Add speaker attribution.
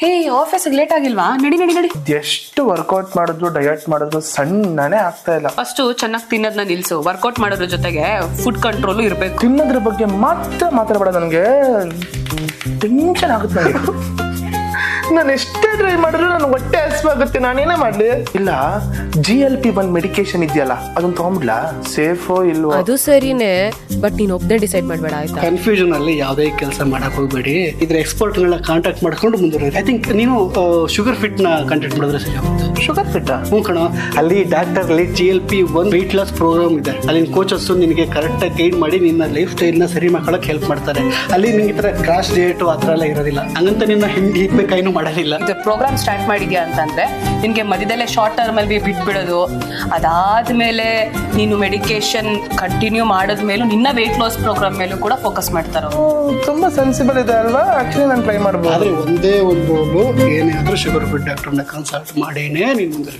Speaker 1: ಹೇ ಆಫೀಸಿಗೆ ಲೇಟ್ ಆಗಿಲ್ವಾ? ನಡಿ ನಡಿ ನಡಿ.
Speaker 2: ಎಷ್ಟು ವರ್ಕೌಟ್ ಮಾಡಿದ್ರು ಡಯಟ್ ಮಾಡಿದ್ರು ಸಣ್ಣನೇ ಆಗ್ತಾ ಇಲ್ಲ.
Speaker 1: ಫಸ್ಟ್ ಚೆನ್ನಾಗಿ ತಿನ್ನೋದನ್ನ ನಿಲ್ಸು. ವರ್ಕೌಟ್ ಮಾಡೋದ್ರ ಜೊತೆಗೆ ಫುಡ್ ಕಂಟ್ರೋಲ್ ಇರ್ಬೇಕು.
Speaker 2: ತಿನ್ನೋದ್ರ ಬಗ್ಗೆ ಮಾತಾಡಬೇಡ, ನನಗೆ ಟೆನ್ಷನ್ ಆಗುತ್ತೆ. ನಾನು ಎಷ್ಟೇ ಟ್ರೈ ಮಾಡಿದ್ರು ನನ್ ಹೊಟ್ಟೆ ಹಸಿವಾಗುತ್ತೆ, ನಾನೇನೇ ಮಾಡ್ಲಿ? ಇಲ್ಲ, GLP-1 ಮೆಡಿಕೇಶನ್ ಇದೆಯಲ್ಲ ಅದನ್ನ ತಗೊಂಡ್ಬಿಡ್ಲಾ? ಸೇಫೋ ಇಲ್ವೋ?
Speaker 3: ಅದು ಸರಿನೇ, ಬಟ್ ನೀನ್ ಒಬ್ಬನೇ ಡಿಸೈಡ್ ಮಾಡ್ಬೇಡ ಆಯ್ತಾ?
Speaker 4: ಕನ್ಫ್ಯೂಷನ್ ಅಲ್ಲಿ ಯಾವುದೇ ಕೆಲಸ ಮಾಡಕ್ ಹೋಗ್ಬೇಡಿ. ಇದ್ರ ಎಕ್ಸ್ಪರ್ಟ್ ಗಳನ್ನ ಕಾಂಟ್ಯಾಕ್ಟ್ ಮಾಡ್ಕೊಂಡು ಮುಂದುವರಿ. ಐ ಥಿಂಕ್ ನೀನು ಶುಗರ್ ಫಿಟ್ ನ ಕಾಂಟ್ಯಾಕ್ಟ್ ಮಾಡಿದ್ರೆ ಸರಿ ಆಗುತ್ತೆ.
Speaker 2: Sugar fit?
Speaker 4: ಹ್ಞೂ ಕಣ, ಅಲ್ಲಿ ಡಾಕ್ಟರ್ ಅಲ್ಲಿ GLP-1 ವೆಯ್ಟ್ ಲಾಸ್ ಪ್ರೋಗ್ರಾಮ್ ಇದೆ. ಅಲ್ಲಿನ ಕೋಚಸ್ ನಿನಗೆ ಕರೆಕ್ಟ್ ಆಗಿ ಗೈಡ್ ಮಾಡಿ ನಿನ್ನ ಲೈಫ್ ಸ್ಟೈಲ್ ನ ಸರಿ ಮಾಡ್ಕೊಳಕ್ ಹೆಲ್ಪ್ ಮಾಡ್ತಾರೆ. ಅಲ್ಲಿ ನಿಂಗೆ ಈ ತರ ಕ್ರಾಶ್ ಡಯಟ್ ಆ ಥರ ಎಲ್ಲ ಇರೋದಿಲ್ಲ. ಹಂಗಂತ ನಿನ್ನ ಹಿಂಡಿ ಹಿಡ್ಬೇಕೇನು ಮಾಡೋದಿಲ್ಲ.
Speaker 1: ಇದು ಪ್ರೋಗ್ರಾಮ್ ಸ್ಟಾರ್ಟ್ ಮಾಡಿದ್ಯಾ ಅಂತಂದ್ರೆ ನಿನ್ಗೆ ಮಧ್ಯದಲ್ಲೇ ಶಾರ್ಟ್ ಟರ್ಮ್ ಅಲ್ಲಿ ಬಿಟ್ಬಿಡೋದು, ಅದಾದ್ಮೇಲೆ ನೀನು ಮೆಡಿಕೇಶನ್ ಕಂಟಿನ್ಯೂ ಮಾಡಿದ್ಮೇಲೂ ನಿನ್ನ ವೆಯ್ಟ್ ಲಾಸ್ ಪ್ರೋಗ್ರಾಮ್ ಮೇಲೂ ಕೂಡ ಫೋಕಸ್ ಮಾಡ್ತಾರೆ.
Speaker 2: ತುಂಬಾ ಸೆನ್ಸಿಬಲ್ ಇದೆ ಅಲ್ವಾ? ಆಕ್ಚುಲಿ ನಾನು ಟ್ರೈ ಮಾಡ್ಬೋದು.
Speaker 4: ಆದ್ರೆ ಒಂದೇ ಒಂದು ಏನೇ ಆದ್ರೂ ಶುಗರ್ ಫಿಟ್ ಡಾಕ್ಟರ್ನ ಕನ್ಸಲ್ಟ್ ಮಾಡಿನೇ ನೀನು ಮುಂದೆ